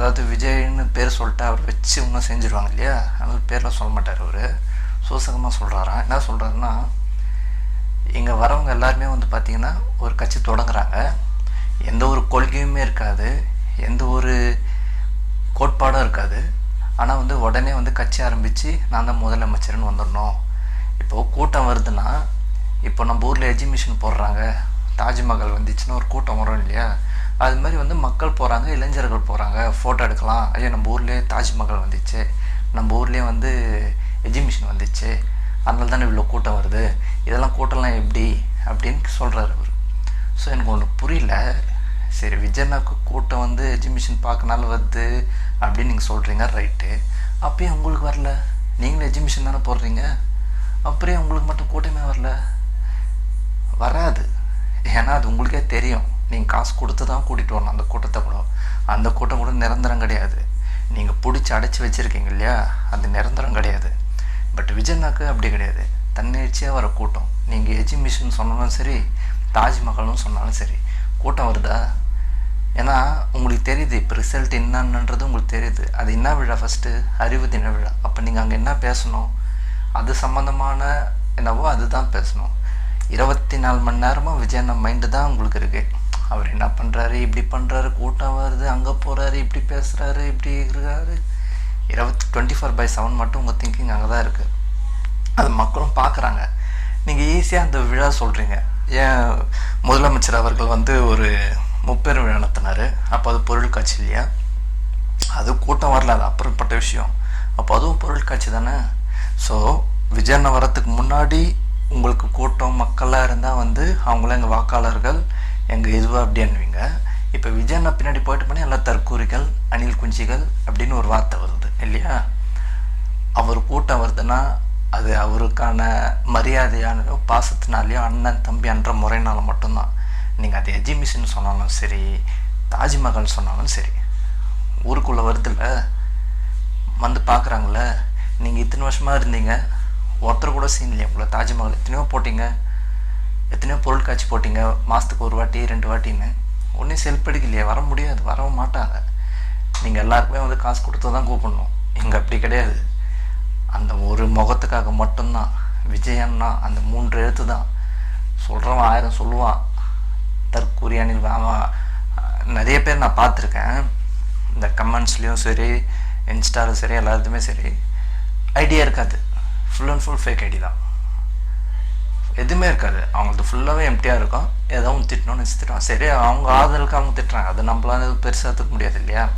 அதாவது விஜய்னு பேர் சொல்லிட்டு அவர் வச்சு இன்னும் செஞ்சுருவாங்க இல்லையா, அதனால பேரில் சொல்ல மாட்டார் அவர். சூசகமாக சொல்கிறாராம். என்ன சொல்கிறாருன்னா, இங்கே வரவங்க எல்லாருமே வந்து பார்த்திங்கன்னா ஒரு கட்சி தொடங்குறாங்க, எந்த ஒரு கொள்கையுமே இருக்காது, எந்த ஒரு கோட்பாடும் இருக்காது. ஆனால் வந்து உடனே வந்து கட்சி ஆரம்பித்து நான் தான் முதலமைச்சர்னு வந்துடணும். இப்போது கூட்டம் வருதுன்னா, இப்போ நம்ம ஊரில் எஜிபிஷன் போடுறாங்க, தாஜ்மஹால் வந்துச்சுன்னா ஒரு கூட்டம் வரும் இல்லையா, அது மாதிரி வந்து மக்கள் போகிறாங்க, இளைஞர்கள் போகிறாங்க, ஃபோட்டோ எடுக்கலாம். ஐயோ நம்ம ஊர்லேயே தாஜ்மஹால் வந்துச்சு, நம்ம ஊர்லேயே வந்து எஜிபிஷன் வந்துச்சு, அதனால தானே இவ்வளோ கூட்டம் வருது, இதெல்லாம் கூட்டம்லாம் எப்படி அப்படின்னு சொல்கிறார் அவர். ஸோ எனக்கு ஒன்று புரியல. சரி, விஜய்னாக்கு கூட்டம் வந்து எஜிபிஷன் பார்க்கனால வருது அப்படின்னு நீங்கள் சொல்கிறீங்க, ரைட்டு. அப்பயே உங்களுக்கு வரல, நீங்களும் எஜிபிஷன் தானே போடுறீங்க, அப்படியே உங்களுக்கு மட்டும் கூட்டமே வரல? வராது. ஏன்னா அது உங்களுக்கே தெரியும், நீங்கள் காசு கொடுத்து தான் கூட்டிகிட்டு வரணும் அந்த கூட்டத்தை கூட. அந்த கூட்டம் கூட நிரந்தரம் கிடையாது, நீங்கள் பிடிச்சி அடைச்சி வச்சுருக்கீங்க இல்லையா, அது நிரந்தரம் கிடையாது. பட் விஜய்னாக்கு அப்படி கிடையாது, தன்னெழுச்சியாக வர கூட்டம். நீங்கள் எஜிபிஷன் சொன்னாலும் சரி, தாஜ்மஹால்னு சொன்னாலும் சரி, கூட்டம் வருதா? ஏன்னா உங்களுக்கு தெரியுது இப்போ ரிசல்ட் என்னன்றது உங்களுக்கு தெரியுது. அது என்ன விழா? ஃபஸ்ட்டு அறிவு தின விழா. அப்போ நீங்கள் அங்கே என்ன பேசணும்? அது சம்மந்தமான என்னவோ அதுதான் பேசணும். 24 மணி நேரமாக விஜயண்ணா மைண்டு தான் உங்களுக்கு இருக்குது. அவர் என்ன பண்ணுறாரு, இப்படி பண்ணுறாரு, கூட்டம் வருது, அங்கே போகிறாரு, இப்படி பேசுகிறாரு, இப்படி இருக்காரு. 24/7 மட்டும் உங்கள் திங்கிங் அங்கே தான் இருக்குது. அது மக்களும் பார்க்குறாங்க. நீங்கள் ஈஸியாக அந்த விழா சொல்கிறீங்க. ஏன் முதலமைச்சர் அவர்கள் வந்து ஒரு முப்பெரும் விழா நடத்தினார், அப்போ அது பொருள் காட்சி இல்லையா? அது கூட்டம் வரல, அது அப்புறப்பட்ட விஷயம். அப்போ அதுவும் பொருள் காட்சி தானே. ஸோ விஜயண்ணா வரத்துக்கு முன்னாடி உங்களுக்கு கூட்டம் மக்களாக இருந்தால் வந்து அவங்களாம் எங்கள் வாக்காளர்கள், எங்கள் இதுவாக அப்படி அனுவீங்க. இப்போ விஜயண்ணா பின்னாடி போயிட்டு பண்ணி எல்லாம் தற்கூரிகள், அணில் குஞ்சிகள் அப்படின்னு ஒரு வார்த்தை வருது இல்லையா? அவர் கூட்டம் வருதுன்னா அது அவருக்கான மரியாதையானோ பாசத்தினாலேயோ அண்ணன் தம்பி என்ற முறையினால மட்டும்தான். நீங்கள் அது எஜிபிஷன் சொன்னாலும் சரி, தாஜ்மஹால் சொன்னாலும் சரி, ஊருக்குள்ளே வருதில்ல, வந்து பார்க்குறாங்கள. நீங்கள் இத்தனை வருஷமாக இருந்தீங்க, ஒருத்தர் கூட சீன் இல்லையா உங்களை? தாஜ்மஹால் எத்தனையோ போட்டிங்க, எத்தனையோ பொருள் காட்சி போட்டிங்க, மாதத்துக்கு 1 வாட்டி 2 வாட்டின்னு. ஒன்றும் செல்படிக்கலையே, வர முடியாது, வரவும் மாட்டாங்க. நீங்கள் எல்லாருக்குமே வந்து காசு கொடுத்து தான் கூப்பிடணும். இங்கே அப்படி கிடையாது. அந்த ஒரு முகத்துக்காக மட்டும்தான் விஜயண்ணா, அந்த 3 எழுத்து தான். சொல்கிறவன் 1000 சொல்லுவான், தற்கூரியானில் நிறைய பேர் நான் பார்த்துருக்கேன். இந்த கமெண்ட்ஸ்லேயும் சரி, இன்ஸ்டாலும் சரி, எல்லாத்துமே சரி, ஐடியா இருக்காது. Full and full fake ID தான், எதுவுமே இருக்காது. அவங்களுக்கு ஃபுல்லாகவே எம்டியாக இருக்கும். ஏதோ திட்டணும்னு திட்டுவான். சரி, அவங்க ஆதரவுக்கு அவங்க திட்டுறாங்க, அது நம்மளால பெருசாக தூக்க முடியாது இல்லையா?